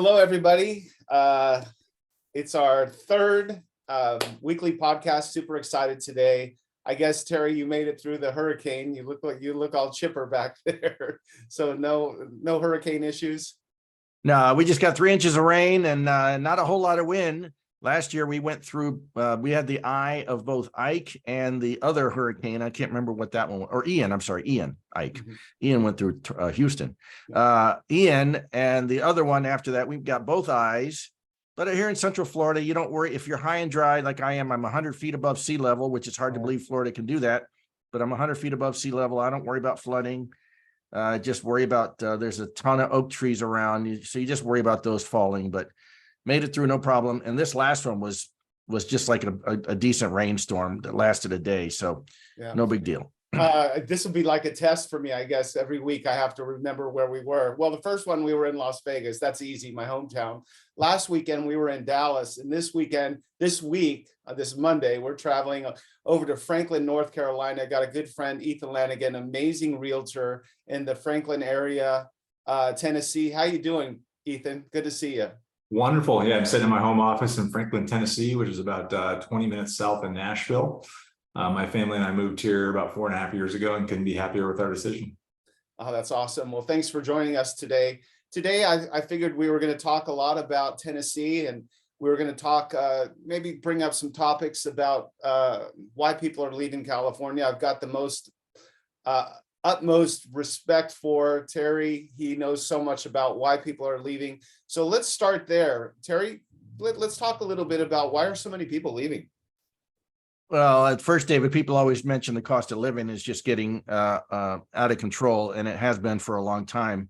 Hello, everybody. It's our third weekly podcast. Super excited today. I guess, Terry, you made it through the hurricane. You look all chipper back there. So no hurricane issues. No, we just got 3 inches of rain and not a whole lot of wind. Last year we went through, we had the eye of both Ike and the other hurricane. I can't remember what that one was, or Ian, I'm sorry, Ian, Ike. Mm-hmm. Ian went through Houston. Ian and the other one after that, we've got both eyes. But here in Central Florida, you don't worry. If you're high and dry like I am, I'm 100 feet above sea level, which is hard to believe Florida can do that. But I'm 100 feet above sea level. I don't worry about flooding. Just worry about, there's a ton of oak trees around. So you just worry about those falling, but made it through no problem. And this last one was just like a decent rainstorm that lasted a day. So yeah, no big deal. This will be like a test for me, I guess. Every week I have to remember where we were. Well, the first one we were in Las Vegas. That's easy, my hometown. Last weekend we were in Dallas, and this week, this Monday, we're traveling over to Franklin, North Carolina. I got a good friend, Ethan Lanigan, amazing realtor in the Franklin area, Tennessee. How you doing, Ethan? Good to see you. Wonderful. Yeah, I'm sitting in my home office in Franklin, Tennessee, which is about 20 minutes south of Nashville. My family and I moved here about 4.5 years ago and couldn't be happier with our decision. Oh, that's awesome. Well, thanks for joining us today. Today, I figured we were going to talk a lot about Tennessee, and we were going to talk, maybe bring up some topics about why people are leaving California. I've got the utmost respect for Terry. He knows so much about why people are leaving. So let's start there. Terry, let's talk a little bit about why are so many people leaving? Well, at first, David, people always mention the cost of living is just getting out of control, and it has been for a long time.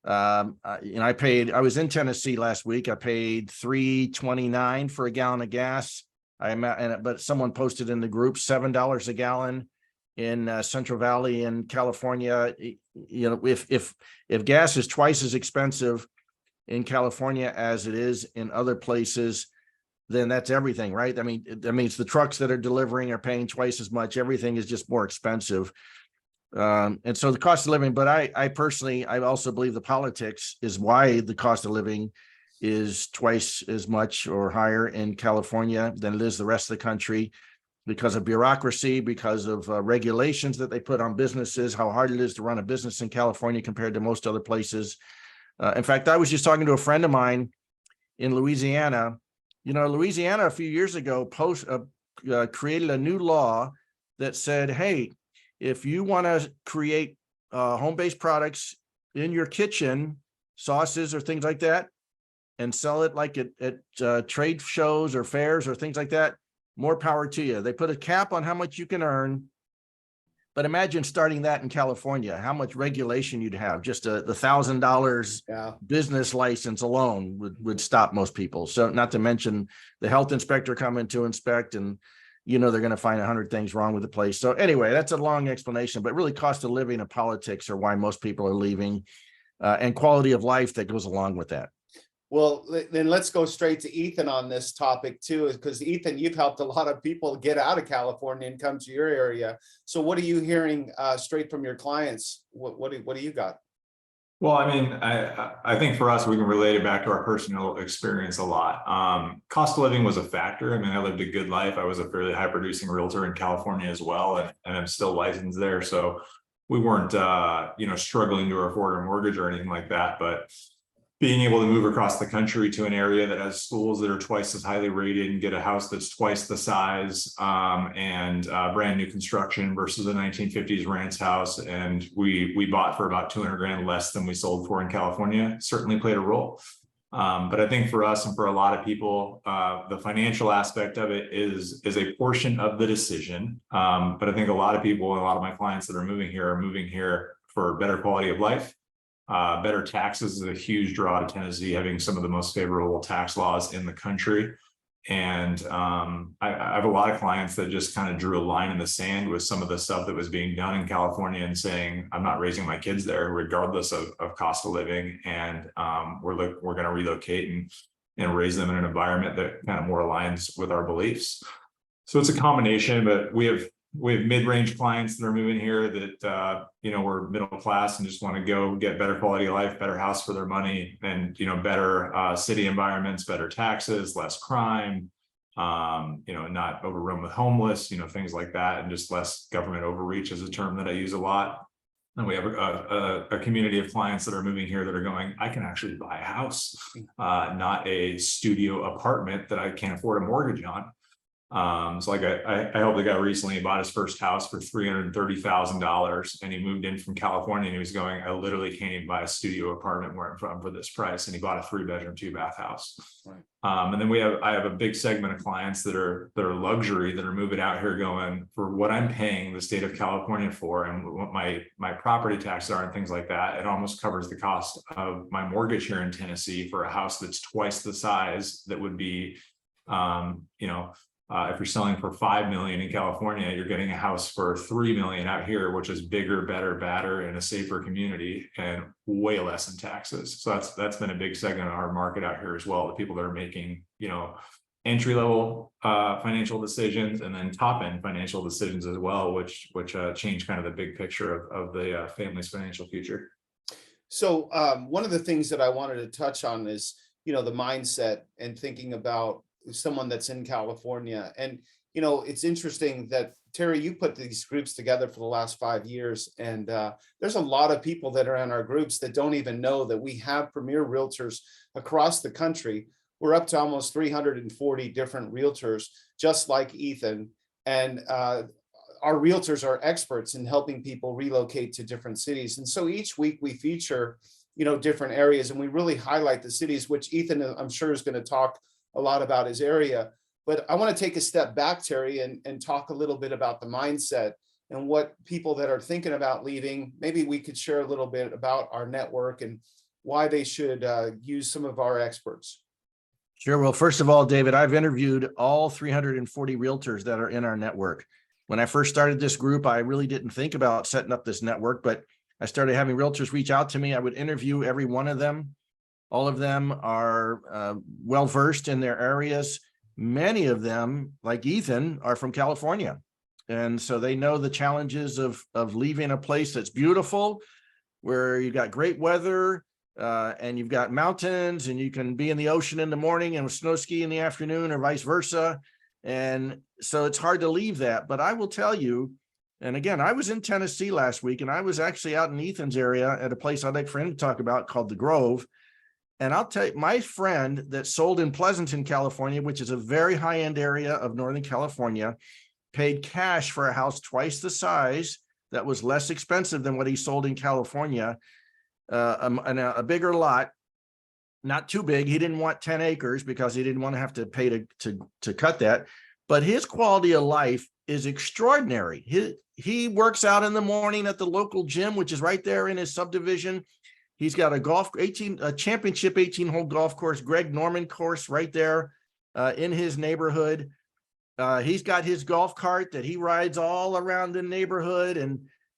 I was in Tennessee last week. I paid $3.29 for a gallon of gas. But someone posted in the group $7 a gallon in Central Valley in California. You know, if gas is twice as expensive in California as it is in other places, then that's everything, right? I mean, that means the trucks that are delivering are paying twice as much. Everything is just more expensive. And so the cost of living, but I personally, I also believe the politics is why the cost of living is twice as much or higher in California than it is the rest of the country, because of bureaucracy, because of regulations that they put on businesses, how hard it is to run a business in California compared to most other places. In fact, I was just talking to a friend of mine in Louisiana. You know, Louisiana a few years ago created a new law that said, hey, if you want to create home-based products in your kitchen, sauces or things like that, and sell it like at trade shows or fairs or things like that, more power to you. They put a cap on how much you can earn. But imagine starting that in California, how much regulation you'd have. Just the $1,000 business license alone would stop most people. So not to mention the health inspector coming to inspect, and you know they're going to find 100 things wrong with the place. So anyway, that's a long explanation, but really cost of living and politics are why most people are leaving, and quality of life that goes along with that. Well, then let's go straight to Ethan on this topic too, because Ethan, you've helped a lot of people get out of California and come to your area. So what are you hearing straight from your clients? What do you got? Well, I mean, I think for us, we can relate it back to our personal experience a lot. Cost of living was a factor. I mean, I lived a good life. I was a fairly high producing realtor in California as well, and I'm still licensed there. So we weren't, struggling to afford a mortgage or anything like that. But being able to move across the country to an area that has schools that are twice as highly rated and get a house that's twice the size, and brand new construction versus a 1950s ranch house. And we bought for about 200 grand less than we sold for in California, certainly played a role. But I think for us and for a lot of people, the financial aspect of it is a portion of the decision. But I think a lot of people and a lot of my clients that are moving here for better quality of life. Better taxes is a huge draw to Tennessee, having some of the most favorable tax laws in the country. And I have a lot of clients that just kind of drew a line in the sand with some of the stuff that was being done in California and saying, I'm not raising my kids there regardless of cost of living. And we're going to relocate and raise them in an environment that kind of more aligns with our beliefs. So it's a combination, but we have we have mid-range clients that are moving here that, we're middle class and just want to go get better quality of life, better house for their money, and, better city environments, better taxes, less crime, not overrun with homeless, things like that, and just less government overreach is a term that I use a lot. And we have a community of clients that are moving here that are going, I can actually buy a house, not a studio apartment that I can't afford a mortgage on. So like I helped a guy recently, bought his first house for $330,000, and he moved in from California, and he was going, I literally can't even buy a studio apartment where I'm from for this price. And he bought a 3-bedroom, 2-bath house. Right. And then I have a big segment of clients that are luxury, that are moving out here going, for what I'm paying the state of California for, and what my property taxes are and things like that, it almost covers the cost of my mortgage here in Tennessee for a house that's twice the size that would be, if you're selling for $5 million in California, you're getting a house for $3 million out here, which is bigger, better, badder, in a safer community, and way less in taxes. So that's been a big segment of our market out here as well. The people that are making, entry level financial decisions, and then top end financial decisions as well, which change kind of the big picture of the family's financial future. So one of the things that I wanted to touch on is, the mindset and thinking about someone that's in California. And, it's interesting that, Terry, you put these groups together for the last 5 years. And there's a lot of people that are in our groups that don't even know that we have premier realtors across the country. We're up to almost 340 different realtors, just like Ethan. And our realtors are experts in helping people relocate to different cities. And so each week we feature, different areas, and we really highlight the cities, which Ethan, I'm sure, is going to talk a lot about his area. But I want to take a step back, Terry, and talk a little bit about the mindset and what people that are thinking about leaving, maybe we could share a little bit about our network and why they should use some of our experts. Sure. Well, first of all, David, I've interviewed all 340 realtors that are in our network. When I first started this group, I really didn't think about setting up this network, but I started having realtors reach out to me. I would interview every one of them. All of them are well-versed in their areas. Many of them, like Ethan, are from California. And so they know the challenges of leaving a place that's beautiful, where you got great weather, and you've got mountains, and you can be in the ocean in the morning and snow ski in the afternoon, or vice versa. And so it's hard to leave that. But I will tell you, and again, I was in Tennessee last week, and I was actually out in Ethan's area at a place I'd like for him to talk about called The Grove. And I'll tell you, my friend that sold in Pleasanton, California, which is a very high-end area of Northern California, paid cash for a house twice the size that was less expensive than what he sold in California, a bigger lot, not too big. He didn't want 10 acres because he didn't want to have to pay to cut that. But his quality of life is extraordinary. He works out in the morning at the local gym, which is right there in his subdivision. He's got a championship 18-hole golf course, Greg Norman course, right there in his neighborhood. He's got his golf cart that he rides all around the neighborhood,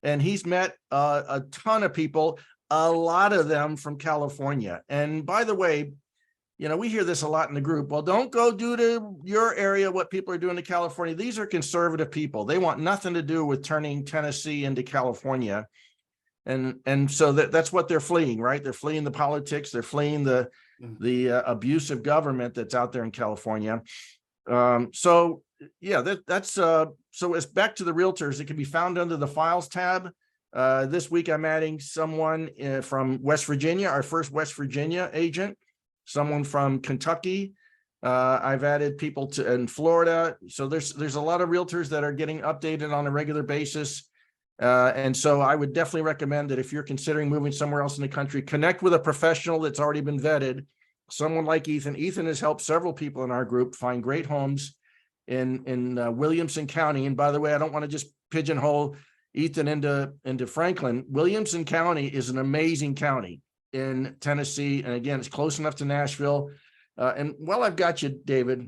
and he's met a ton of people, a lot of them from California. And by the way, we hear this a lot in the group. Well, don't go do to your area what people are doing to California. These are conservative people. They want nothing to do with turning Tennessee into California. And so that's what they're fleeing, right? They're fleeing the politics. They're fleeing the abusive government that's out there in California. So it's back to the realtors. It can be found under the files tab. This week, I'm adding someone from West Virginia, our first West Virginia agent, someone from Kentucky. I've added people in Florida. So there's a lot of realtors that are getting updated on a regular basis. And so I would definitely recommend that if you're considering moving somewhere else in the country, connect with a professional that's already been vetted, someone like Ethan. Ethan has helped several people in our group find great homes in Williamson County. And by the way, I don't want to just pigeonhole Ethan into Franklin. Williamson County is an amazing county in Tennessee. And again, it's close enough to Nashville. And while I've got you, David,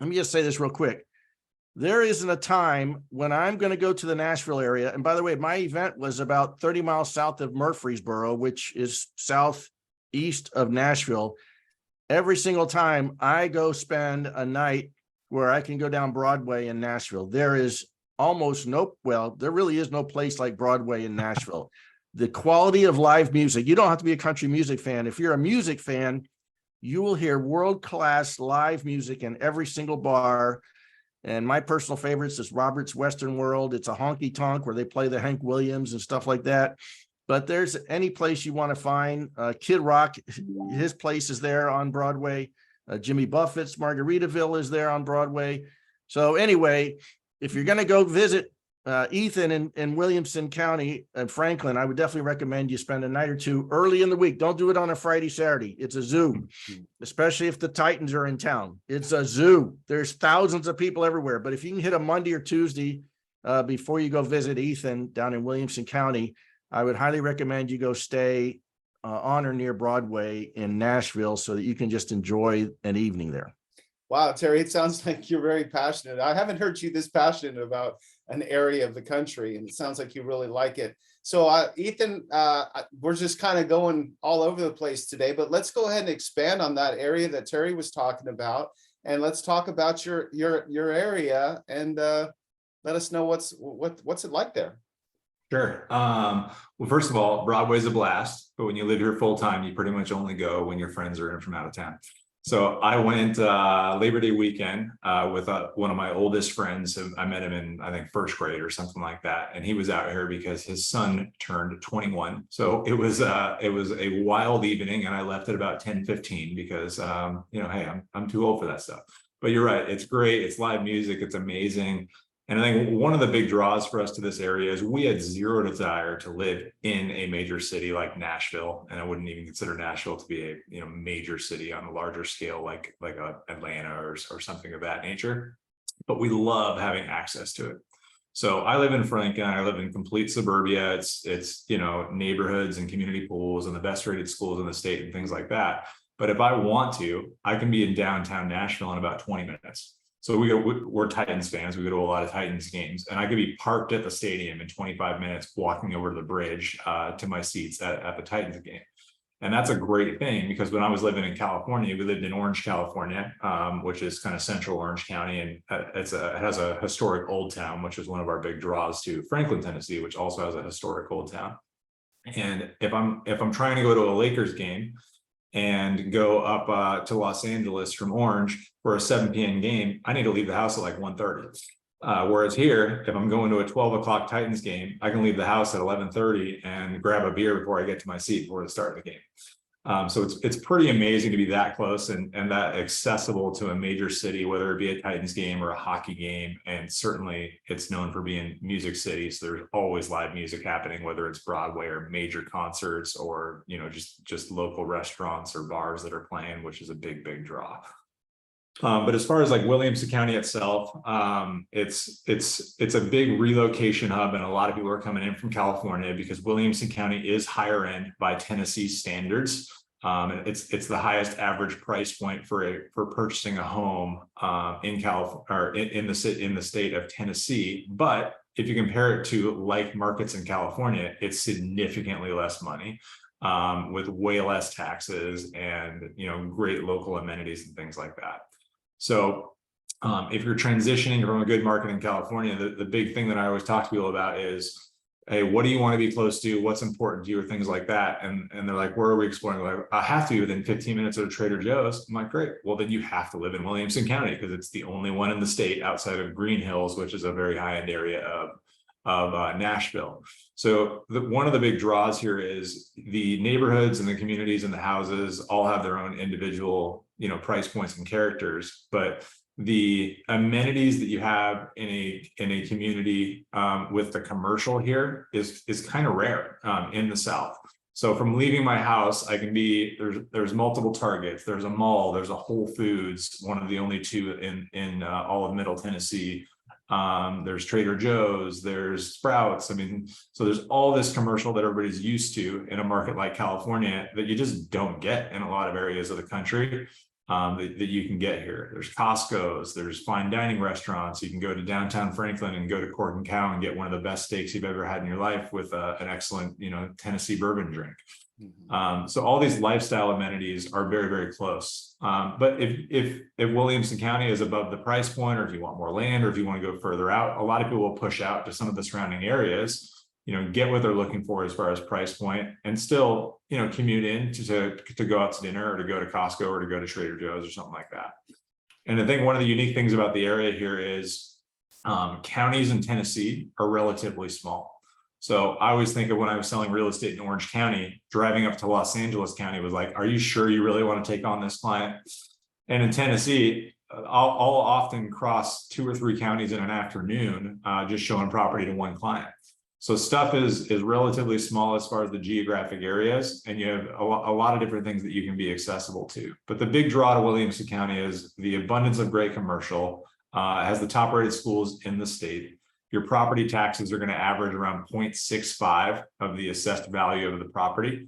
let me just say this real quick. There isn't a time when I'm going to go to the Nashville area. And by the way, my event was about 30 miles south of Murfreesboro, which is southeast of Nashville. Every single time I go spend a night where I can go down Broadway in Nashville, there is almost no, well, there really is no place like Broadway in Nashville. The quality of live music, you don't have to be a country music fan. If you're a music fan, you will hear world-class live music in every single bar. And my personal favorites is Robert's Western World. It's a honky tonk where they play the Hank Williams and stuff like that. But there's any place you want to find. Kid Rock, his place is there on Broadway. Jimmy Buffett's Margaritaville is there on Broadway. So anyway, if you're going to go visit Ethan in Williamson County and Franklin, I would definitely recommend you spend a night or two early in the week. Don't do it on a Friday, Saturday. It's a zoo, especially if the Titans are in town. It's a zoo. There's thousands of people everywhere. But if you can hit a Monday or Tuesday before you go visit Ethan down in Williamson County, I would highly recommend you go stay on or near Broadway in Nashville so that you can just enjoy an evening there. Wow, Terry, it sounds like you're very passionate. I haven't heard you this passionate about an area of the country, and it sounds like you really like it. So Ethan, we're just kind of going all over the place today, but let's go ahead and expand on that area that Terry was talking about. And let's talk about your area and let us know what's it like there. Sure. Well, first of all, Broadway's a blast, but when you live here full time, you pretty much only go when your friends are in from out of town. So I went Labor Day weekend with one of my oldest friends. I met him in, I think, first grade or something like that. And he was out here because his son turned 21. So it was a wild evening, and I left at about 10:15 because, hey, I'm too old for that stuff. But you're right. It's great. It's live music. It's amazing. And I think one of the big draws for us to this area is we had zero desire to live in a major city like Nashville. And I wouldn't even consider Nashville to be a major city on a larger scale like Atlanta or something of that nature. But we love having access to it. So I live in Franklin. I live in complete suburbia. It's neighborhoods and community pools and the best rated schools in the state and things like that. But if I want to, I can be in downtown Nashville in about 20 minutes. So we're Titans fans. We go to a lot of Titans games, and I could be parked at the stadium in 25 minutes, walking over to the bridge to my seats at the Titans game. And that's a great thing, because when I was living in California, we lived in Orange, California, which is kind of central Orange County. And it has a historic old town, which is one of our big draws to Franklin, Tennessee, which also has a historic old town. And if I'm trying to go to a Lakers game and go up to Los Angeles from Orange for a 7 p.m. game, I need to leave the house at like 1:30. Whereas here, if I'm going to a 12 o'clock Titans game, I can leave the house at 11:30 and grab a beer before I get to my seat before the start of the game. So it's pretty amazing to be that close and that accessible to a major city, whether it be a Titans game or a hockey game. And certainly it's known for being music city. So there's always live music happening, whether it's Broadway or major concerts or, just local restaurants or bars that are playing, which is a big, big draw. But as far as like Williamson County itself, it's a big relocation hub, and a lot of people are coming in from California because Williamson County is higher end by Tennessee standards. And it's the highest average price point for purchasing a home in California or in the state of Tennessee. But if you compare it to like markets in California, it's significantly less money. With way less taxes and great local amenities and things like that. So if you're transitioning from a good market in California, the big thing that I always talk to people about is, hey, what do you want to be close to? What's important to you, or things like that? And they're like, where are we exploring? Like, I have to be within 15 minutes of a Trader Joe's. I'm like, great. Well, then you have to live in Williamson County because it's the only one in the state outside of Green Hills, which is a very high-end area of Nashville. So one of the big draws here is the neighborhoods and the communities and the houses all have their own individual, price points and characters, but the amenities that you have in a community with the commercial here is kind of rare in the South. So from leaving my house, I can be there's multiple Targets, there's a mall, there's a Whole Foods, one of the only two in all of Middle Tennessee. There's Trader Joe's, there's Sprouts. So there's all this commercial that everybody's used to in a market like California that you just don't get in a lot of areas of the country. that you can get here. There's Costco's, there's fine dining restaurants. You can go to downtown Franklin and go to Cork and Cow and get one of the best steaks you've ever had in your life with an excellent, Tennessee bourbon drink. So all these lifestyle amenities are very, very close. But if Williamson County is above the price point, or if you want more land, or if you want to go further out, a lot of people will push out to some of the surrounding areas, get what they're looking for as far as price point, and still, commute in to go out to dinner, or to go to Costco, or to go to Trader Joe's or something like that. And I think one of the unique things about the area here is counties in Tennessee are relatively small. So I always think of when I was selling real estate in Orange County, driving up to Los Angeles County was like, are you sure you really want to take on this client? And in Tennessee, I'll often cross 2 or 3 counties in an afternoon, just showing property to one client. So stuff is relatively small as far as the geographic areas, and you have a lot of different things that you can be accessible to. But the big draw to Williamson County is the abundance of great commercial. It has the top rated schools in the state. Your property taxes are going to average around 0.65 of the assessed value of the property.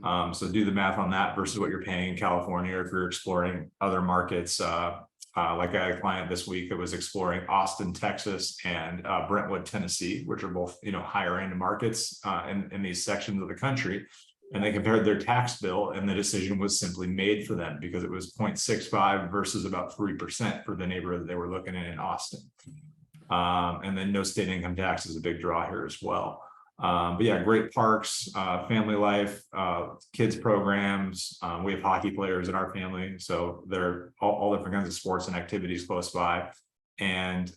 So do the math on that versus what you're paying in California, or if you're exploring other markets. Like I had a client this week that was exploring Austin, Texas, and Brentwood, Tennessee, which are both, higher end markets in these sections of the country. And they compared their tax bill, and the decision was simply made for them because it was 0.65 versus about 3% for the neighborhood that they were looking at in Austin. And then no state income tax is a big draw here as well. But yeah, great parks, family life, kids programs. We have hockey players in our family, so they're all different kinds of sports and activities close by. And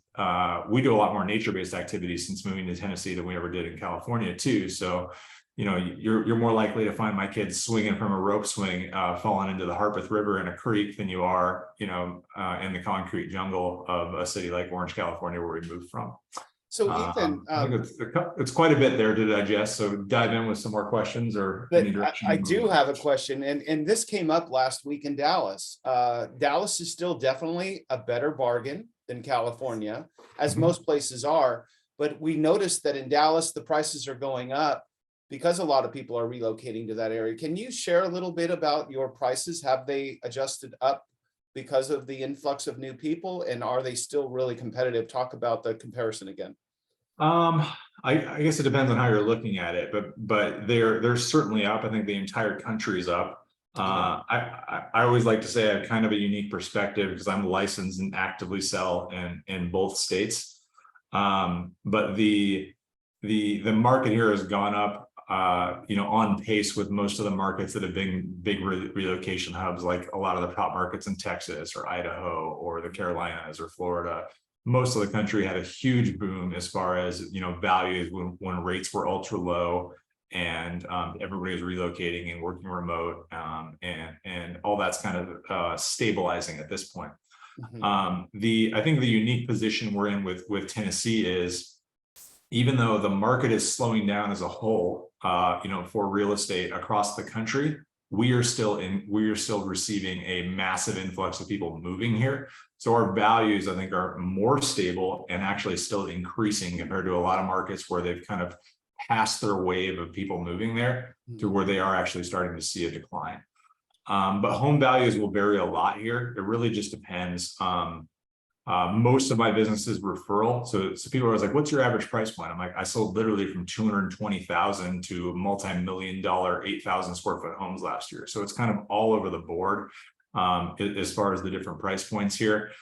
we do a lot more nature-based activities since moving to Tennessee than we ever did in California too. So, you're more likely to find my kids swinging from a rope swing, falling into the Harpeth River in a creek than you are, in the concrete jungle of a city like Orange, California, where we moved from. So Ethan, I think it's quite a bit there to digest. So dive in with some more questions or any direction. I do have a question, and this came up last week in Dallas. Dallas is still definitely a better bargain than California, as most places are. But we noticed that in Dallas, the prices are going up because a lot of people are relocating to that area. Can you share a little bit about your prices? Have they adjusted up because of the influx of new people, and are they still really competitive? Talk about the comparison again. I guess it depends on how you're looking at it, but they're certainly up. I think the entire country's up. I always like to say I have kind of a unique perspective because I'm licensed and actively sell in both states. But the market here has gone up, on pace with most of the markets that have been big relocation hubs, like a lot of the top markets in Texas or Idaho or the Carolinas or Florida. Most of the country had a huge boom as far as, values when rates were ultra low and everybody was relocating and working remote, and all that's kind of stabilizing at this point. I think the unique position we're in with Tennessee is, even though the market is slowing down as a whole, for real estate across the country, we are still receiving a massive influx of people moving here. So our values, I think, are more stable and actually still increasing compared to a lot of markets where they've kind of passed their wave of people moving there to where they are actually starting to see a decline. But home values will vary a lot here. It really just depends. Most of my business is referral. So people are always like, what's your average price point? I'm like, I sold literally from $220,000 to multi-million-dollar 8,000 square foot homes last year. So it's kind of all over the board as far as the different price points here.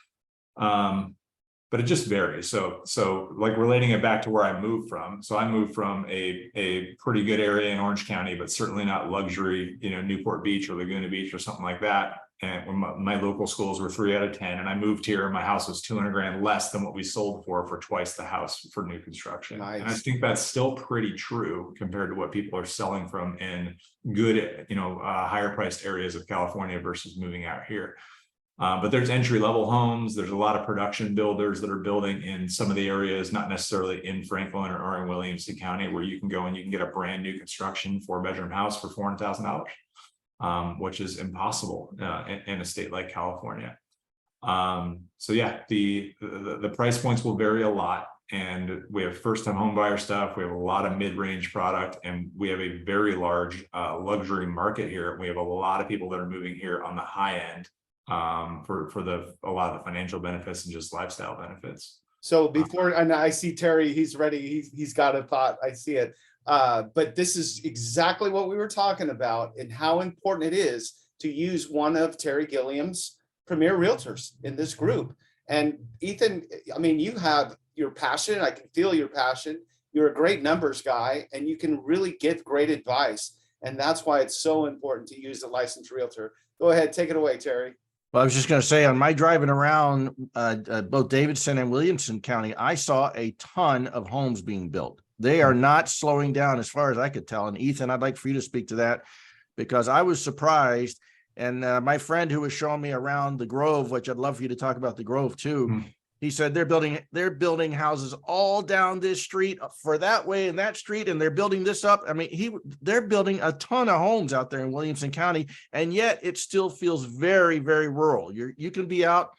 But it just varies. So like relating it back to where I moved from. So I moved from a pretty good area in Orange County, but certainly not luxury, Newport Beach or Laguna Beach or something like that. And when my local schools were 3 out of 10, and I moved here and my house was 200 grand less than what we sold for twice the house for new construction. Nice. And I think that's still pretty true compared to what people are selling from in good, higher priced areas of California versus moving out here. But there's entry level homes. There's a lot of production builders that are building in some of the areas, not necessarily in Franklin or in Williamson County, where you can go and you can get a brand new construction 4-bedroom house for $400,000. Which is impossible in a state like California. So yeah, the price points will vary a lot, and we have first-time home buyer stuff. We have a lot of mid-range product, and we have a very large luxury market here. We have a lot of people that are moving here on the high end for a lot of the financial benefits and just lifestyle benefits. So before, and I see Terry, he's ready. He's got a thought. I see it. But this is exactly what we were talking about and how important it is to use one of Terry Gilliam's premier realtors in this group. And Ethan, I mean, you have your passion. I can feel your passion. You're a great numbers guy, and you can really give great advice. And that's why it's so important to use a licensed realtor. Go ahead, take it away, Terry. Well, I was just going to say, on my driving around both Davidson and Williamson County, I saw a ton of homes being built. They are not slowing down as far as I could tell. And Ethan, I'd like for you to speak to that, because I was surprised. And my friend who was showing me around the Grove, which I'd love for you to talk about the Grove too, he said they're building houses all down this street for that way and that street, and they're building this up. I mean, they're building a ton of homes out there in Williamson County, and yet it still feels very, very rural. You can be out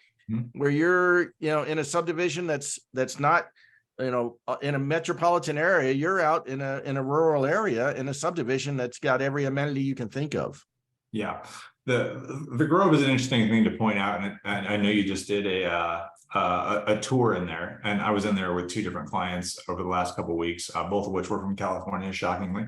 where you're, in a subdivision that's not, in a metropolitan area. You're out in a rural area in a subdivision that's got every amenity you can think of. Yeah, the Grove is an interesting thing to point out, and I know you just did a tour in there, and I was in there with two different clients over the last couple of weeks, both of which were from California, shockingly.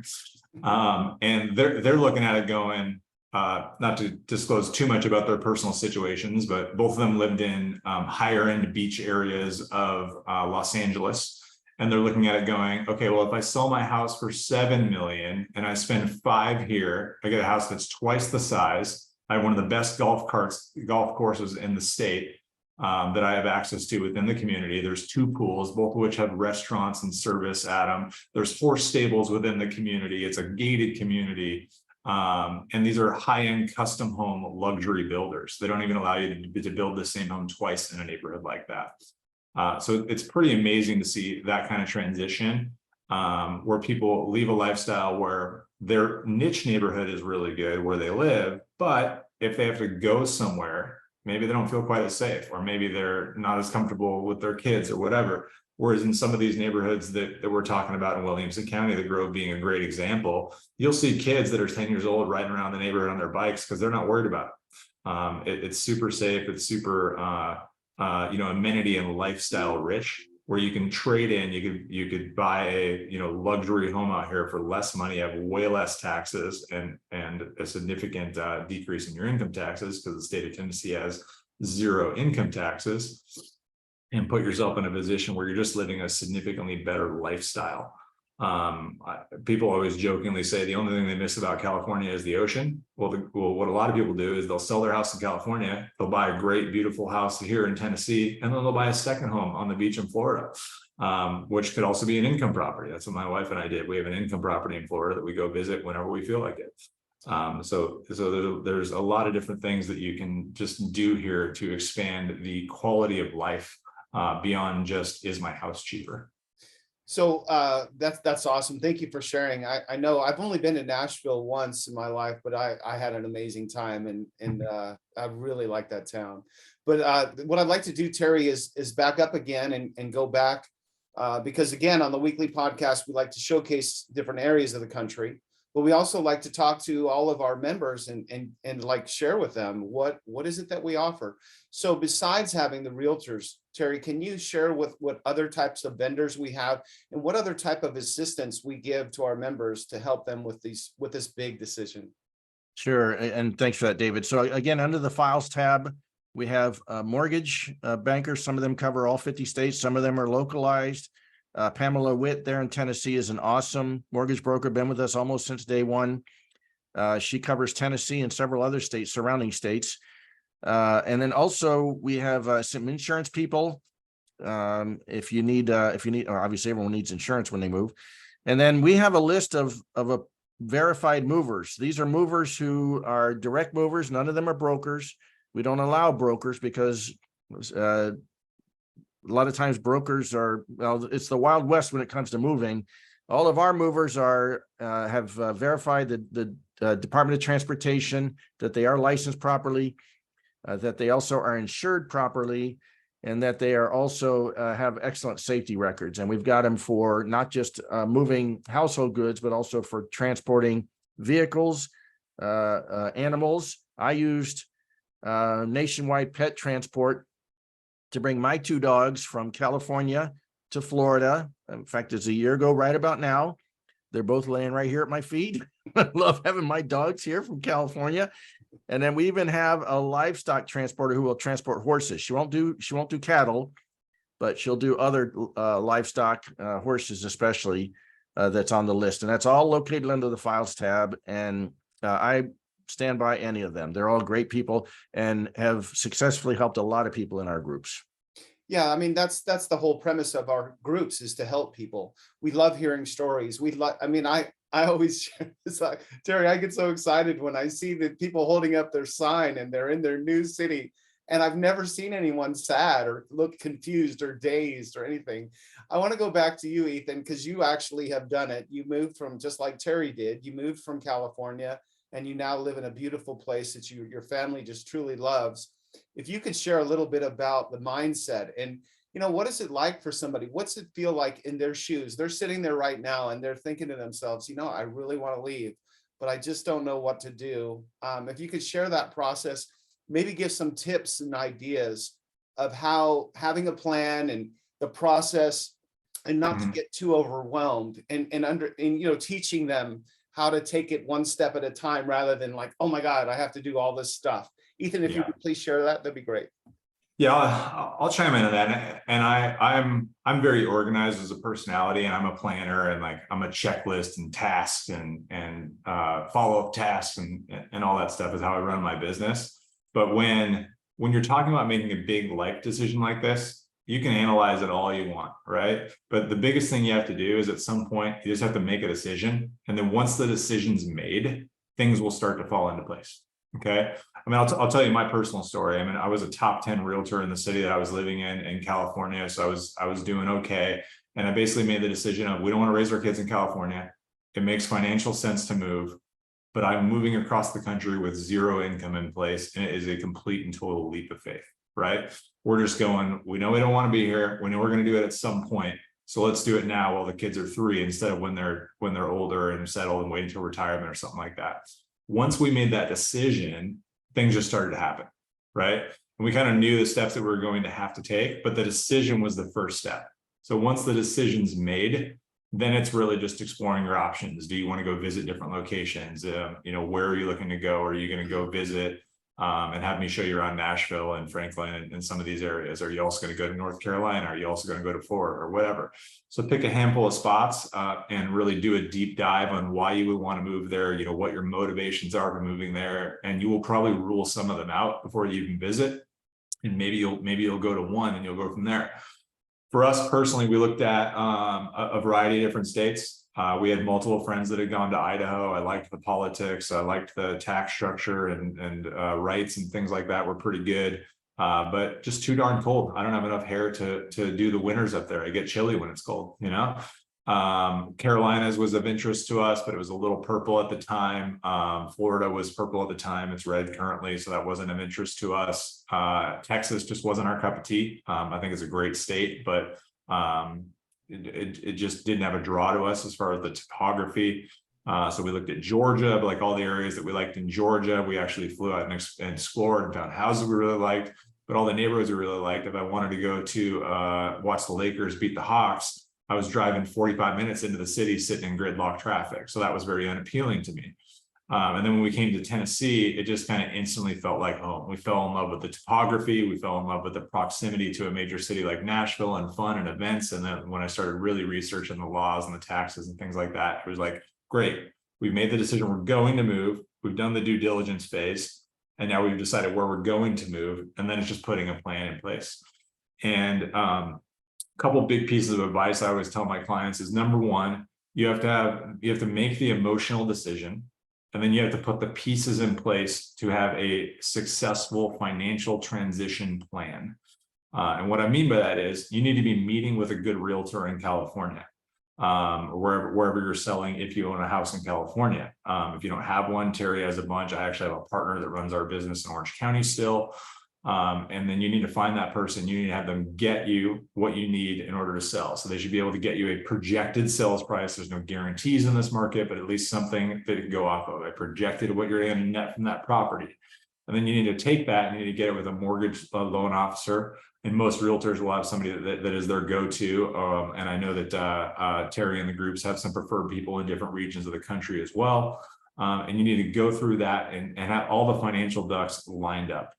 And they're looking at it going, not to disclose too much about their personal situations, but both of them lived in higher end beach areas of Los Angeles. And they're looking at it going, okay, well, if I sell my house for $7 million and I spend $5 million here, I get a house that's twice the size. I have one of the best golf courses in the state that I have access to within the community. There's 2 pools, both of which have restaurants and service at them. There's horse stables within the community. It's a gated community. And these are high-end custom home luxury builders. They don't even allow you to build the same home twice in a neighborhood like that. So it's pretty amazing to see that kind of transition, where people leave a lifestyle where their niche neighborhood is really good where they live, but if they have to go somewhere, maybe they don't feel quite as safe, or maybe they're not as comfortable with their kids or whatever. Whereas in some of these neighborhoods that we're talking about in Williamson County, the Grove being a great example, you'll see kids that are 10 years old riding around the neighborhood on their bikes because they're not worried about it. It's super safe. It's super amenity and lifestyle rich, where you can trade in, you could buy a luxury home out here for less money, have way less taxes, and a significant decrease in your income taxes, because the state of Tennessee has 0 income taxes, and put yourself in a position where you're just living a significantly better lifestyle. People always jokingly say the only thing they miss about California is the ocean. Well, what a lot of people do is they'll sell their house in California, they'll buy a great, beautiful house here in Tennessee, and then they'll buy a second home on the beach in Florida, which could also be an income property. That's what my wife and I did. We have an income property in Florida that we go visit whenever we feel like it. So there's a lot of different things that you can just do here to expand the quality of life beyond just, is my house cheaper? So that's awesome. Thank you for sharing. I know I've only been to Nashville once in my life, but I had an amazing time, and I really like that town. But what I'd like to do, Terry, is back up again and go back, because again, on the weekly podcast, we like to showcase different areas of the country, but we also like to talk to all of our members and like share with them what is it that we offer. So besides having the realtors, Terry, can you share with what other types of vendors we have and what other type of assistance we give to our members to help them with this big decision? Sure. And thanks for that, David. So again, under the files tab, we have mortgage bankers. Some of them cover all 50 states. Some of them are localized. Pamela Witt there in Tennessee is an awesome mortgage broker, been with us almost since day one. She covers Tennessee and several other states, surrounding states. And then also we have some insurance people. If you need, or obviously everyone needs insurance when they move. And then we have a list of verified movers. These are movers who are direct movers. None of them are brokers. We don't allow brokers because a lot of times brokers are, well, it's the Wild West when it comes to moving. All of our movers have verified the Department of Transportation, that they are licensed properly, that they also are insured properly, and that they are also have excellent safety records. And we've got them for not just moving household goods, but also for transporting vehicles, animals. I used nationwide pet transport to bring my 2 dogs from California to Florida. In fact, it's a year ago, right about now. They're both laying right here at my feet. I love having my dogs here from California. And then we even have a livestock transporter who will transport horses. She won't do cattle, but she'll do other livestock, horses especially, that's on the list. And that's all located under the files tab. And I stand by any of them. They're all great people and have successfully helped a lot of people in our groups. Yeah, I mean, that's the whole premise of our groups, is to help people. We love hearing stories. I always, it's like, Terry, I get so excited when I see the people holding up their sign and they're in their new city. And I've never seen anyone sad or look confused or dazed or anything. I want to go back to you, Ethan, because you actually have done it. You moved from, just like Terry did, you moved from California and you now live in a beautiful place that your family just truly loves. If you could share a little bit about the mindset and, what is it like for somebody? What's it feel like in their shoes? They're sitting there right now and they're thinking to themselves, I really want to leave, but I just don't know what to do. If you could share that process, maybe give some tips and ideas of how having a plan and the process, and not to get too overwhelmed, and teaching them how to take it one step at a time rather than like, oh my God, I have to do all this stuff. Ethan, if you could please share that, that'd be great. Yeah, I'll chime in on that. And I'm very organized as a personality, and I'm a planner, and like I'm a checklist and tasks and follow-up tasks and all that stuff is how I run my business. But when you're talking about making a big life decision like this, you can analyze it all you want, right? But the biggest thing you have to do is at some point you just have to make a decision, and then once the decision's made, things will start to fall into place. Okay. I mean, I'll tell you my personal story. I mean, I was a top 10 realtor in the city that I was living in California. So I was doing okay. And I basically made the decision of, we don't want to raise our kids in California. It makes financial sense to move, but I'm moving across the country with zero income in place. And it is a complete and total leap of faith, right? We're just going, we know we don't want to be here. We know we're going to do it at some point. So let's do it now while the kids are 3 instead of when they're older and settled and waiting till retirement or something like that. Once we made that decision, things just started to happen, right? And we kind of knew the steps that we were going to have to take, but the decision was the first step. So once the decision's made, then it's really just exploring your options. Do you want to go visit different locations? Where are you looking to go? Are you going to go visit and have me show you around Nashville and Franklin and some of these areas? Are you also going to go to North Carolina? Are you also going to go to Florida or whatever? So pick a handful of spots and really do a deep dive on why you would want to move there, what your motivations are for moving there. And you will probably rule some of them out before you even visit. And maybe you'll go to one and you'll go from there. For us personally, we looked at a variety of different states. We had multiple friends that had gone to Idaho. I liked the politics. I liked the tax structure and rights and things like that were pretty good, but just too darn cold. I don't have enough hair to do the winters up there. I get chilly when it's cold, Carolinas was of interest to us, but it was a little purple at the time. Florida was purple at the time. It's red currently, so that wasn't of interest to us. Texas just wasn't our cup of tea. I think it's a great state, but it just didn't have a draw to us as far as the topography. So we looked at Georgia, but like all the areas that we liked in Georgia, we actually flew out and explored and found houses we really liked, but all the neighborhoods we really liked. If I wanted to go to watch the Lakers beat the Hawks, I was driving 45 minutes into the city, sitting in gridlock traffic. So that was very unappealing to me. And then when we came to Tennessee, it just kind of instantly felt like home. We fell in love with the topography. We fell in love with the proximity to a major city like Nashville and fun and events. And then when I started really researching the laws and the taxes and things like that, it was like, great, we've made the decision. We're going to move. We've done the due diligence phase. And now we've decided where we're going to move. And then it's just putting a plan in place. And a couple big pieces of advice I always tell my clients is, number one, you have to make the emotional decision. And then you have to put the pieces in place to have a successful financial transition plan. And what I mean by that is you need to be meeting with a good realtor in California, or wherever you're selling, if you own a house in California. If you don't have one, Terry has a bunch. I actually have a partner that runs our business in Orange County still. And then you need to find that person. You need to have them get you what you need in order to sell. So they should be able to get you a projected sales price. There's no guarantees in this market, but at least something that you can go off of. I projected what you're going to net from that property. And then you need to take that and you need to get it with a mortgage loan officer. And most realtors will have somebody that is their go-to. And I know that Terry and the groups have some preferred people in different regions of the country as well. And you need to go through that and have all the financial ducks lined up.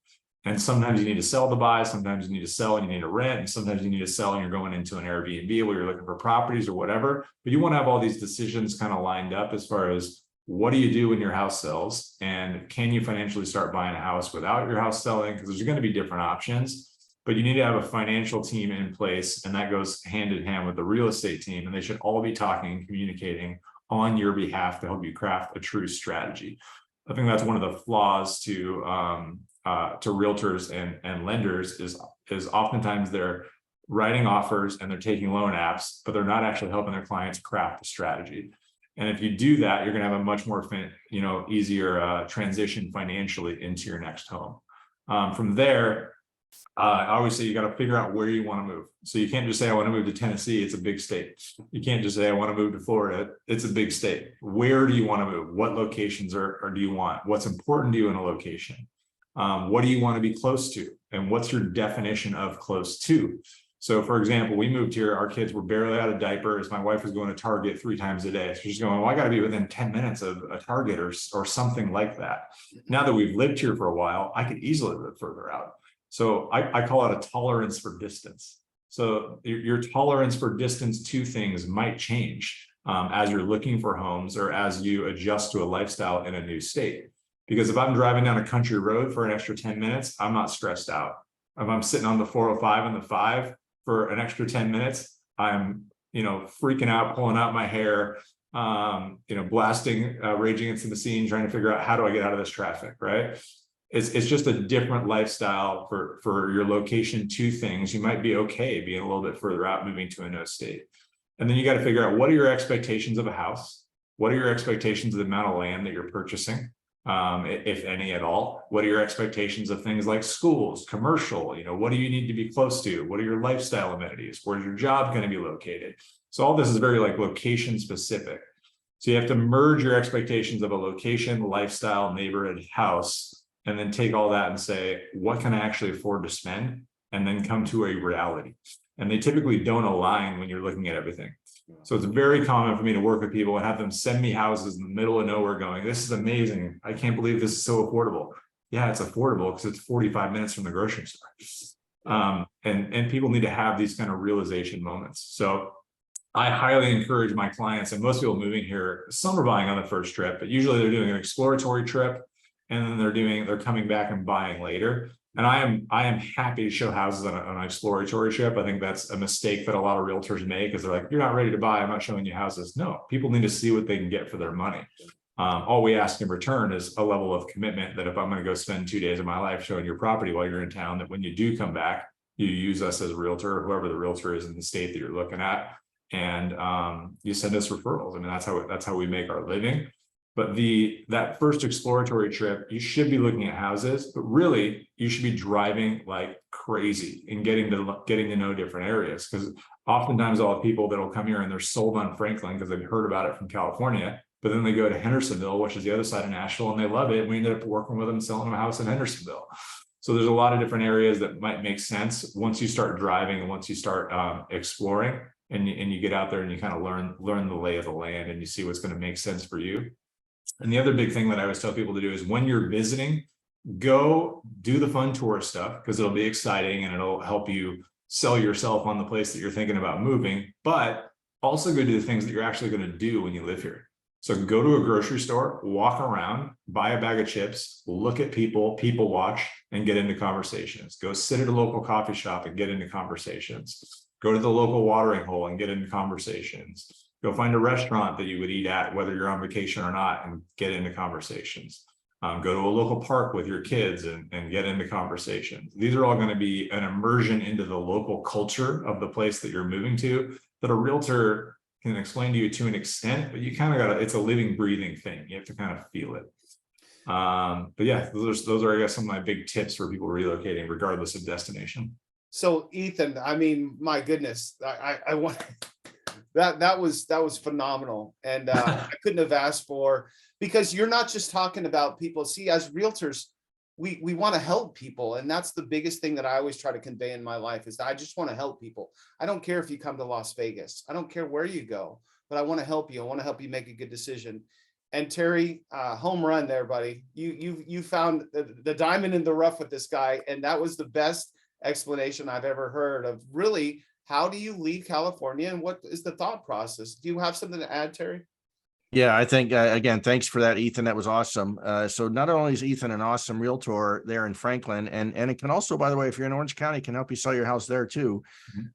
And sometimes you need to sell to buy, sometimes you need to sell and you need to rent, and sometimes you need to sell and you're going into an Airbnb where you're looking for properties or whatever. But you want to have all these decisions kind of lined up as far as what do you do when your house sells, and can you financially start buying a house without your house selling? Because there's going to be different options, but you need to have a financial team in place, and that goes hand in hand with the real estate team, and they should all be talking and communicating on your behalf to help you craft a true strategy. I think that's one of the flaws to realtors and lenders is oftentimes they're writing offers and they're taking loan apps, but they're not actually helping their clients craft a strategy. And if you do that, you're going to have a much more easier transition financially into your next home. From there, I always say you got to figure out where you want to move. So you can't just say, I want to move to Tennessee. It's a big state. You can't just say, I want to move to Florida. It's a big state. Where do you want to move? What locations or do you want? What's important to you in a location? What do you want to be close to? And what's your definition of close to? So for example, we moved here, our kids were barely out of diapers. My wife was going to Target 3 times a day. So she's going, well, I got to be within 10 minutes of a Target or something like that. Now that we've lived here for a while, I could easily live further out. So I call it a tolerance for distance. So your tolerance for distance to things might change as you're looking for homes or as you adjust to a lifestyle in a new state. Because if I'm driving down a country road for an extra 10 minutes, I'm not stressed out. If I'm sitting on the 405 and the 5 for an extra 10 minutes, I'm, freaking out, pulling out my hair, blasting Rage Against the Machine, trying to figure out how do I get out of this traffic, right? It's just a different lifestyle for your location to things. You might be okay being a little bit further out, moving to a no state. And then you got to figure out, what are your expectations of a house? What are your expectations of the amount of land that you're purchasing? If any at all? What are your expectations of things like schools, commercial? What do you need to be close to? What are your lifestyle amenities? Where's your job going to be located? So all this is very location specific. So you have to merge your expectations of a location, lifestyle, neighborhood, house, and then take all that and say, what can I actually afford to spend? And then come to a reality. And they typically don't align when you're looking at everything. So it's very common for me to work with people and have them send me houses in the middle of nowhere going, this is amazing. I can't believe this is so affordable. Yeah, it's affordable because it's 45 minutes from the grocery store. And people need to have these kind of realization moments. So I highly encourage my clients, and most people moving here, some are buying on the first trip, but usually they're doing an exploratory trip, and then they're coming back and buying later. And I am happy to show houses on an exploratory trip. I think that's a mistake that a lot of realtors make, is they're like, you're not ready to buy, I'm not showing you houses. No, people need to see what they can get for their money. All we ask in return is a level of commitment that if I'm going to go spend 2 days of my life showing your property while you're in town, that when you do come back, you use us as a realtor, or whoever the realtor is in the state that you're looking at, and you send us referrals. I mean, that's how we make our living. But that first exploratory trip, you should be looking at houses, but really you should be driving like crazy and getting to know different areas. Because oftentimes all the people that'll come here and they're sold on Franklin because they've heard about it from California, but then they go to Hendersonville, which is the other side of Nashville, and they love it. And we ended up working with them, selling them a house in Hendersonville. So there's a lot of different areas that might make sense once you start driving and once you start exploring, and you get out there and you kind of learn the lay of the land, and you see what's going to make sense for you. And the other big thing that I always tell people to do is, when you're visiting, go do the fun tourist stuff, because it'll be exciting and it'll help you sell yourself on the place that you're thinking about moving, but also go do the things that you're actually going to do when you live here. So go to a grocery store, walk around, buy a bag of chips, look at people watch, and get into conversations. Go sit at a local coffee shop and get into conversations. Go to the local watering hole and get into conversations. Go find a restaurant that you would eat at, whether you're on vacation or not, and get into conversations. Go to a local park with your kids and get into conversations. These are all going to be an immersion into the local culture of the place that you're moving to, that a realtor can explain to you to an extent, but you kind of it's a living, breathing thing. You have to kind of feel it. But yeah, those are, I guess, some of my big tips for people relocating, regardless of destination. So Ethan, I mean, my goodness, I want that was phenomenal. And I couldn't have asked for, because you're not just talking about people. See, as realtors, we want to help people. And that's the biggest thing that I always try to convey in my life, is that I just want to help people. I don't care if you come to Las Vegas. I don't care where you go, but I want to help you. I want to help you make a good decision. And Terry, home run there, buddy. You found the diamond in the rough with this guy. And that was the best explanation I've ever heard of really, how do you leave California and what is the thought process? Do you have something to add, Terry? Yeah, I think, again, thanks for that, Ethan. That was awesome. So not only is Ethan an awesome realtor there in Franklin, and it can also, by the way, if you're in Orange County, can help you sell your house there too.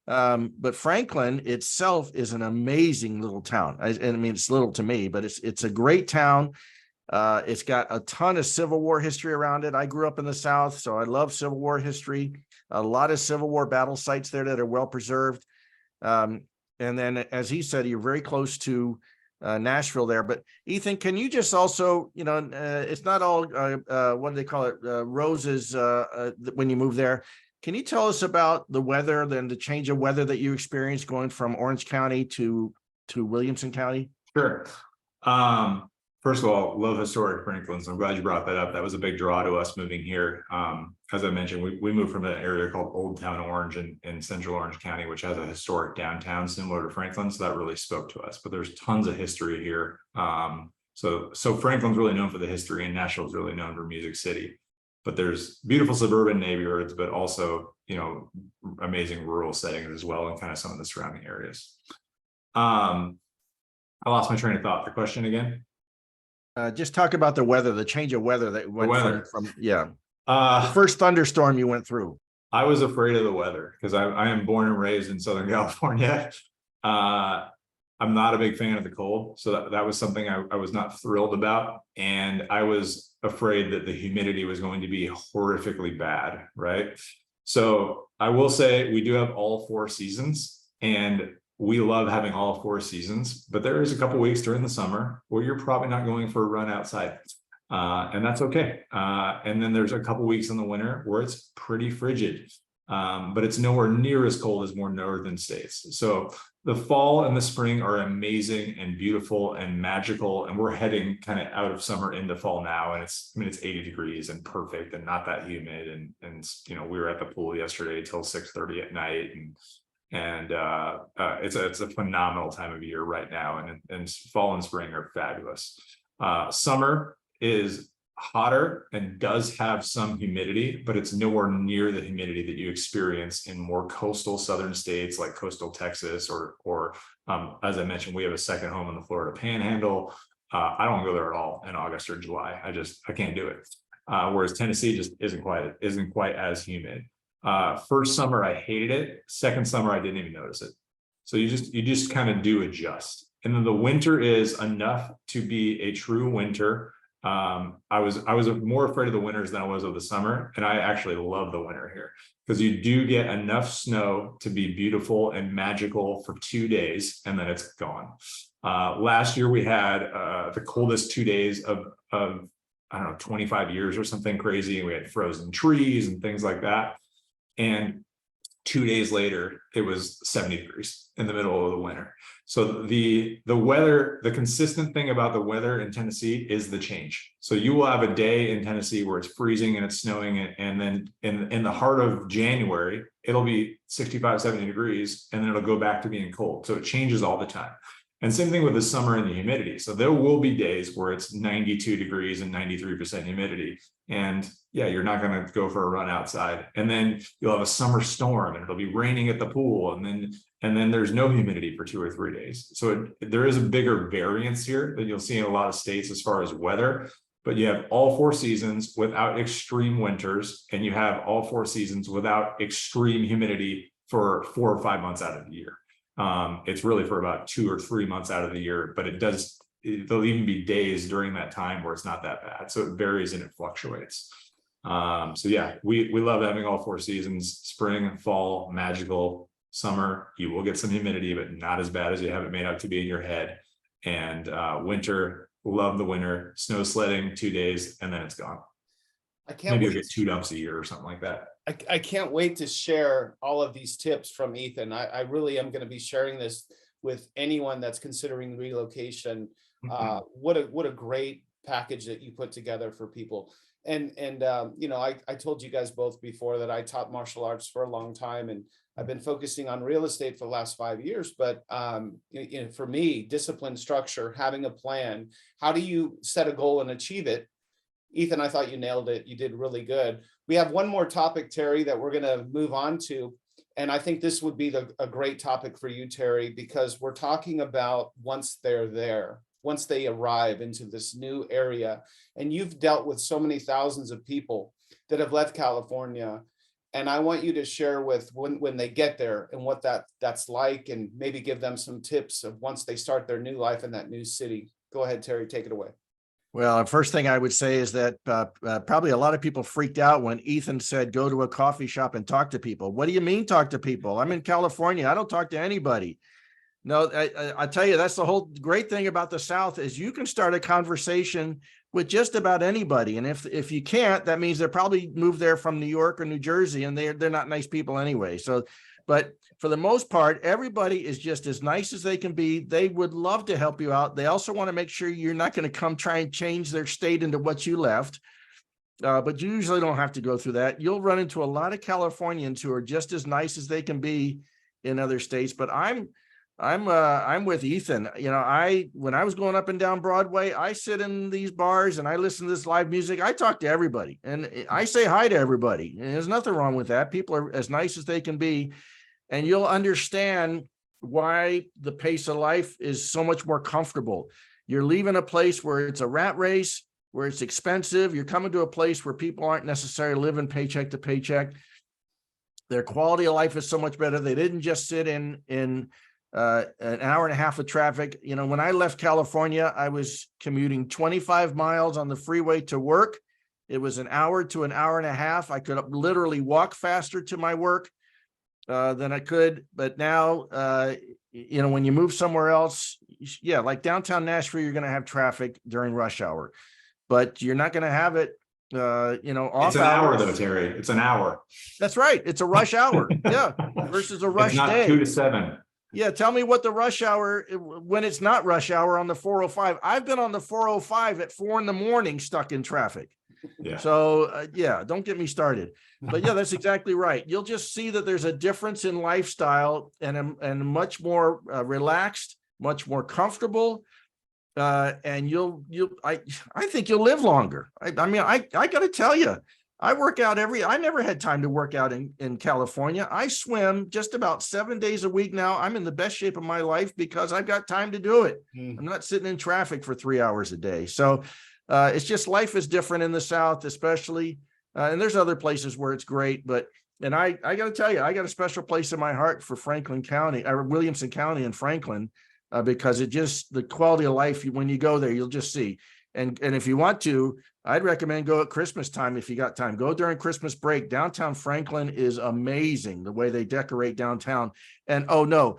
But Franklin itself is an amazing little town. I mean, it's little to me, but it's a great town. It's got a ton of Civil War history around it. I grew up in the South, so I love Civil War history. A lot of Civil War battle sites there that are well preserved. And then, as he said, you're very close to Nashville there. But Ethan, can you just also, it's not all, what do they call it? Roses when you move there. Can you tell us about the weather, then the change of weather that you experienced going from Orange County to Williamson County? Sure. First of all, love historic Franklin. So I'm glad you brought that up. That was a big draw to us moving here. As I mentioned, we moved from an area called Old Town Orange in central Orange County, which has a historic downtown similar to Franklin. So that really spoke to us. But there's tons of history here. So Franklin's really known for the history, and Nashville's really known for Music City. But there's beautiful suburban neighborhoods, but also, amazing rural settings as well, and kind of some of the surrounding areas. I lost my train of thought. The question again? Just talk about the weather, the change of weather that went from the first thunderstorm you went through. I was afraid of the weather because I am born and raised in Southern California. I'm not a big fan of the cold, so that was something I was not thrilled about, and I was afraid that the humidity was going to be horrifically bad, right? So I will say we do have all 4 seasons, and we love having all 4 seasons, but there is a couple weeks during the summer where you're probably not going for a run outside. And that's okay. And then there's a couple weeks in the winter where it's pretty frigid, but it's nowhere near as cold as more northern states. So the fall and the spring are amazing and beautiful and magical. And we're heading kind of out of summer into fall now. And it's 80 degrees and perfect and not that humid. And we were at the pool yesterday till 6:30 at night, and it's a phenomenal time of year right now, and fall and spring are fabulous. Summer is hotter and does have some humidity, but it's nowhere near the humidity that you experience in more coastal southern states like coastal Texas, or as I mentioned, we have a second home in the Florida Panhandle. I don't go there at all in August or July. I can't do it. Whereas Tennessee just isn't quite as humid. First summer I hated it. Second summer I didn't even notice it. So you just kind of do adjust. And then the winter is enough to be a true winter. I was more afraid of the winters than I was of the summer, and I actually love the winter here because you do get enough snow to be beautiful and magical for 2 days, and then it's gone. Last year we had the coldest 2 days of I don't know, 25 years or something crazy, and we had frozen trees and things like that. And 2 days later, it was 70 degrees in the middle of the winter. So the weather, the consistent thing about the weather in Tennessee is the change. So you will have a day in Tennessee where it's freezing and it's snowing, and then in the heart of January, it'll be 65, 70 degrees, and then it'll go back to being cold. So it changes all the time. And same thing with the summer and the humidity. So there will be days where it's 92 degrees and 93% humidity. And yeah, you're not going to go for a run outside. And then you'll have a summer storm and it'll be raining at the pool. And then there's no humidity for 2 or 3 days. So there is a bigger variance here than you'll see in a lot of states as far as weather. But you have all 4 seasons without extreme winters, and you have all 4 seasons without extreme humidity for 4 or 5 months out of the year. It's really for about 2 or 3 months out of the year, but there'll even be days during that time where it's not that bad. So it varies and it fluctuates. So yeah, we love having all 4 seasons: spring, fall, magical, summer. You will get some humidity, but not as bad as you have it made out to be in your head. And winter, love the winter, snow sledding 2 days, and then it's gone. Maybe you'll get 2 dumps a year or something like that. I can't wait to share all of these tips from Ethan. I really am going to be sharing this with anyone that's considering relocation. What a great package that you put together for people. You know, I told you guys both before that I taught martial arts for a long time, and I've been focusing on real estate for the last 5 years. But you know, for me, discipline, structure, having a plan, how do you set a goal and achieve it? Ethan, I thought you nailed it. You did really good. We have one more topic, Terry, that we're going to move on to. And I think this would be a great topic for you, Terry, because we're talking about once they're there, once they arrive into this new area. And you've dealt with so many thousands of people that have left California. And I want you to share with when they get there and what that's like, and maybe give them some tips of once they start their new life in that new city. Go ahead, Terry, take it away. Well, the first thing I would say is that probably a lot of people freaked out when Ethan said, go to a coffee shop and talk to people. What do you mean talk to people? I'm in California. I don't talk to anybody. No, I tell you, that's the whole great thing about the South is you can start a conversation with just about anybody. And if you can't, that means they're probably moved there from New York or New Jersey, and they're not nice people anyway. So, but for the most part, everybody is just as nice as they can be. They would love to help you out. They also want to make sure you're not going to come try and change their state into what you left. But you usually don't have to go through that. You'll run into a lot of Californians who are just as nice as they can be in other states. But I'm with Ethan. You know, when I was going up and down Broadway, I sit in these bars and I listen to this live music. I talk to everybody and I say hi to everybody. And there's nothing wrong with that. People are as nice as they can be. And you'll understand why the pace of life is so much more comfortable. You're leaving a place where it's a rat race, where it's expensive. You're coming to a place where people aren't necessarily living paycheck to paycheck. Their quality of life is so much better. They didn't just sit in an hour and a half of traffic. You know, when I left California, I was commuting 25 miles on the freeway to work. It was an hour to an hour and a half. I could literally walk faster to my work than I could. But now, you know, when you move somewhere else, yeah, like downtown Nashville, you're going to have traffic during rush hour, but you're not going to have it, you know, off It's an hour though, Terry. It's an hour. That's right. It's a rush hour. Yeah. Versus a rush It's not day. 2 to 7. Yeah. Tell me what the rush hour, when it's not rush hour on the 405. I've been on the 405 at 4 a.m. stuck in traffic. Yeah. So yeah, don't get me started. But yeah, that's exactly right. You'll just see that there's a difference in lifestyle and much more relaxed, much more comfortable. And I think you'll live longer. I mean, I got to tell you, I work out I never had time to work out in California. I swim just about 7 days a week now. I'm in the best shape of my life because I've got time to do it. I'm not sitting in traffic for 3 hours a day. So it's just life is different in the South, especially. And there's other places where it's great, but I got to tell you, I got a special place in my heart for Franklin County, or Williamson County and Franklin, because the quality of life, when you go there, you'll just see. And if you want to, I'd recommend go at Christmas time if you got time. Go during Christmas break. Downtown Franklin is amazing, the way they decorate downtown. And oh no,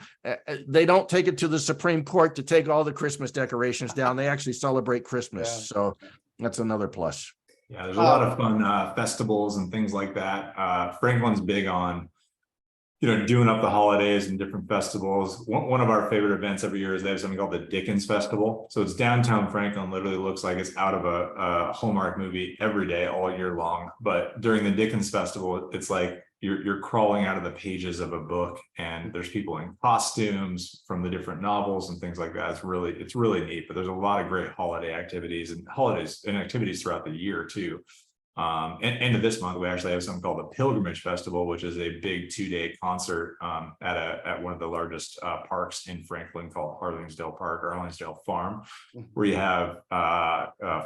they don't take it to the Supreme Court to take all the Christmas decorations down. They actually celebrate Christmas. Yeah. So that's another plus. Yeah, there's a lot of fun festivals and things like that. Franklin's big on, you know, doing up the holidays and different festivals. One of our favorite events every year is they have something called the Dickens Festival. So it's downtown Franklin, literally looks like it's out of a Hallmark movie every day, all year long. But during the Dickens Festival, it's like you're crawling out of the pages of a book, and there's people in costumes from the different novels and things like that. It's really neat. But there's a lot of great holiday activities and activities throughout the year too. End of this month, we actually have something called the Pilgrimage Festival, which is a big 2-day concert at one of the largest parks in Franklin called Harlingsdale Park or Harlingsdale Farm, where you have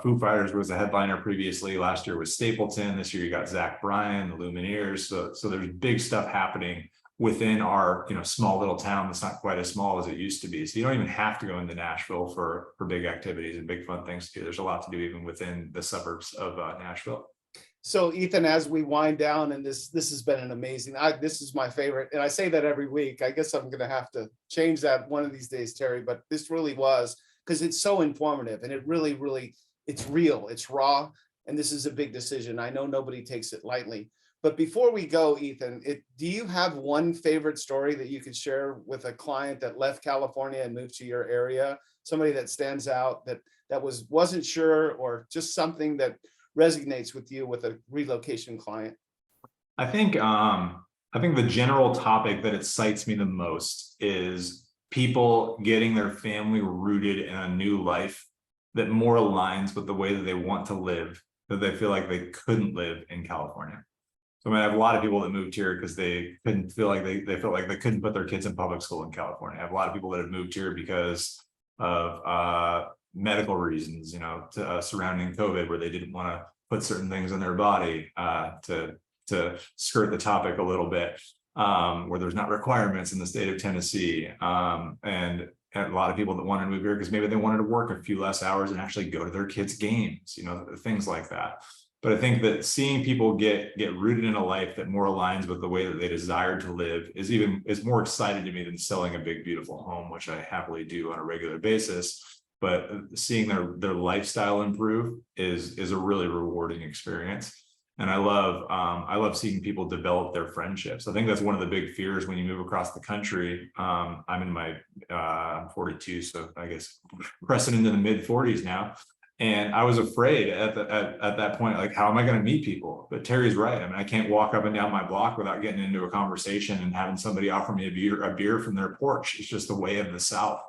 Foo Fighters was the headliner previously. Last year was Stapleton. This year you got Zach Bryan, the Lumineers. So there's big stuff happening within our small little town that's not quite as small as it used to be. So you don't even have to go into Nashville for big activities and big fun things to do. There's a lot to do even within the suburbs of Nashville. So Ethan, as we wind down, and this has been an amazing, this is my favorite, and I say that every week. I guess I'm going to have to change that one of these days, Terry, but this really was, because it's so informative, and it really, it's real, it's raw, and this is a big decision. I know nobody takes it lightly. But before we go, Ethan, do you have one favorite story that you could share with a client that left California and moved to your area? Somebody that stands out that wasn't sure, or just something that resonates with you with a relocation client? I think the general topic that excites me the most is people getting their family rooted in a new life that more aligns with the way that they want to live, that they feel like they couldn't live in California. So I mean, I have a lot of people that moved here because they couldn't feel like they felt like they couldn't put their kids in public school in California. I have a lot of people that have moved here because of medical reasons, surrounding COVID, where they didn't want to put certain things in their body to skirt the topic a little bit, where there's not requirements in the state of Tennessee, and a lot of people that wanted to move here because maybe they wanted to work a few less hours and actually go to their kids' games, things like that. But I think that seeing people get rooted in a life that more aligns with the way that they desire to live is more exciting to me than selling a big, beautiful home, which I happily do on a regular basis. But seeing their lifestyle improve is a really rewarding experience. And I love seeing people develop their friendships. I think that's one of the big fears when you move across the country. I'm in I'm 42, so I guess pressing into the mid 40s now. And I was afraid at that point, like, how am I going to meet people? But Terry's right. I mean, I can't walk up and down my block without getting into a conversation and having somebody offer me a beer from their porch. It's just the way of the South.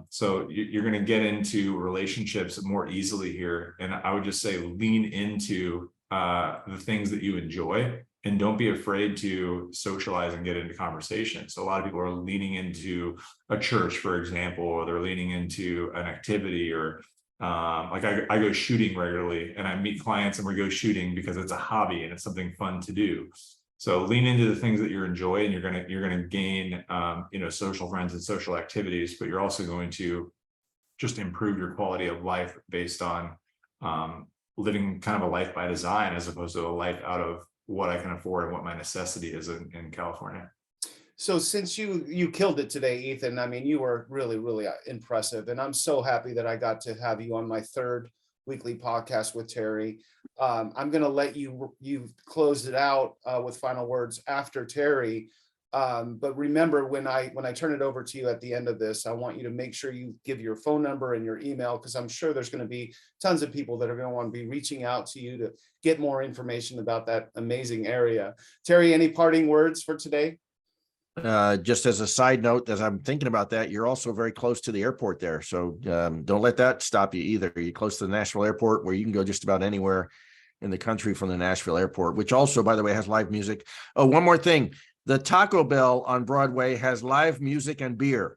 So you're going to get into relationships more easily here. And I would just say lean into the things that you enjoy, and don't be afraid to socialize and get into conversation. So a lot of people are leaning into a church, for example, or they're leaning into an activity, or like I go shooting regularly, and I meet clients and we go shooting because it's a hobby and it's something fun to do. So lean into the things that you enjoy, and you're gonna gain social friends and social activities, but you're also going to just improve your quality of life based on living kind of a life by design, as opposed to a life out of what I can afford and what my necessity is in California. So since you killed it today, Ethan, I mean, you were really, really impressive. And I'm so happy that I got to have you on my third weekly podcast with Terry. I'm going to let you close it out with final words after Terry. But remember, when I turn it over to you at the end of this, I want you to make sure you give your phone number and your email, because I'm sure there's going to be tons of people that are going to want to be reaching out to you to get more information about that amazing area. Terry, any parting words for today? Just as a side note, as I'm thinking about that, you're also very close to the airport there. So don't let that stop you either. You're close to the Nashville airport, where you can go just about anywhere in the country from the Nashville airport, which also, by the way, has live music. Oh, one more thing. The Taco Bell on Broadway has live music and beer.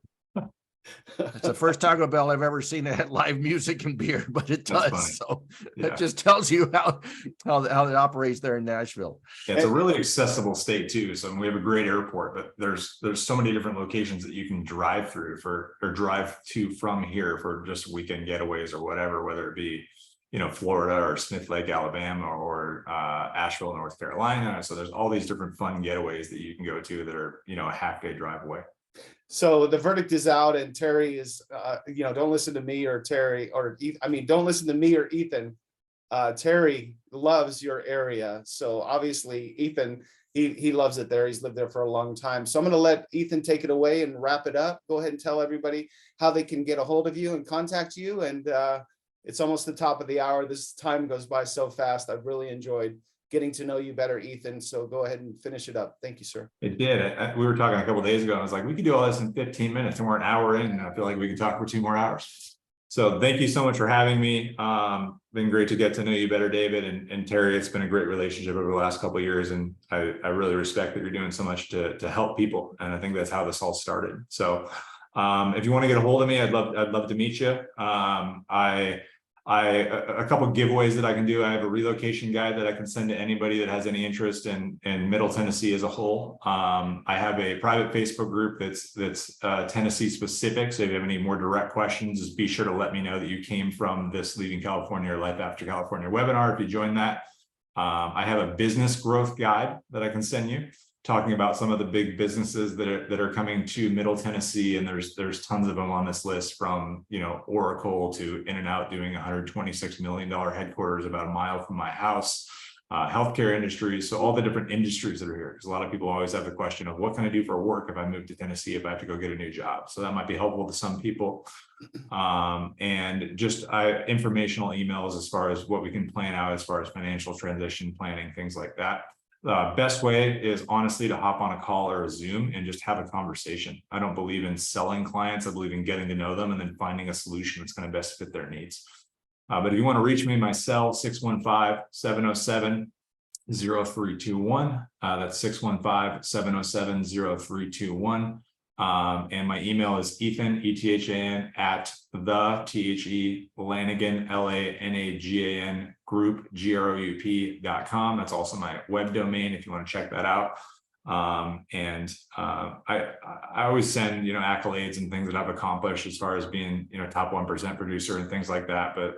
It's the first Taco Bell I've ever seen that had live music and beer, but it does. So it just tells you how it operates there in Nashville. Yeah, it's a really accessible state too. So we have a great airport, but there's so many different locations that you can drive through drive to from here for just weekend getaways or whatever, whether it be Florida or Smith Lake, Alabama, or Asheville, North Carolina. So there's all these different fun getaways that you can go to that are a half-day drive away. So the verdict is out, and Terry is, don't listen to me or Terry, don't listen to me or Ethan. Terry loves your area. So obviously Ethan, he loves it there. He's lived there for a long time. So I'm going to let Ethan take it away and wrap it up. Go ahead and tell everybody how they can get a hold of you and contact you. And it's almost the top of the hour. This time goes by so fast. I've really enjoyed getting to know you better, Ethan. So go ahead and finish it up. Thank you, sir. It did. We were talking a couple of days ago. I was like, we could do all this in 15 minutes, and we're an hour in, and I feel like we could talk for 2 more hours. So thank you so much for having me. Been great to get to know you better, David, and Terry. It's been a great relationship over the last couple of years, and I really respect that you're doing so much to help people. And I think that's how this all started. So if you want to get a hold of me, I'd love to meet you. A couple of giveaways that I can do. I have a relocation guide that I can send to anybody that has any interest in Middle Tennessee as a whole. I have a private Facebook group that's Tennessee specific. So if you have any more direct questions, just be sure to let me know that you came from this Leaving California or Life After California webinar if you join that. I have a business growth guide that I can send you, talking about some of the big businesses that are coming to Middle Tennessee, and there's tons of them on this list, from Oracle to In-N-Out doing $126 million headquarters about a mile from my house. healthcare industry. So all the different industries that are here, because a lot of people always have the question of what can I do for work if I move to Tennessee, if I have to go get a new job. So that might be helpful to some people. And just informational emails as far as what we can plan out as far as financial transition planning, things like that. The best way is honestly to hop on a call or a Zoom and just have a conversation. I don't believe in selling clients. I believe in getting to know them and then finding a solution that's going to best fit their needs. But if you want to reach me, my cell 615-707-0321. That's 615-707-0321. And my email is Ethan, ETHAN, at Lanigan, LANAGAN group, GROUP.com. That's also my web domain if you want to check that out. I always send, accolades and things that I've accomplished as far as being, top 1% producer and things like that. But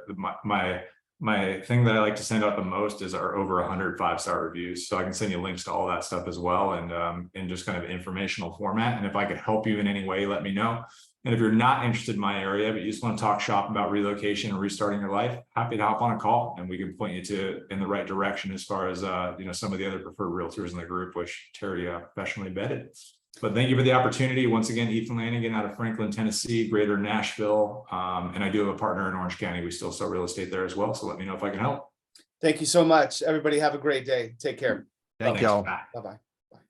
my thing that I like to send out the most is our over 100 5-star reviews. So I can send you links to all that stuff as well, and in just kind of informational format. And if I could help you in any way, let me know. And if you're not interested in my area, but you just want to talk shop about relocation and restarting your life, happy to hop on a call and we can point you in the right direction as far as some of the other preferred realtors in the group, which Terry professionally vetted. But thank you for the opportunity. Once again, Ethan Lanigan out of Franklin, Tennessee, greater Nashville. And I do have a partner in Orange County. We still sell real estate there as well. So let me know if I can help. Thank you so much. Everybody have a great day. Take care. Thank y'all. Bye-bye.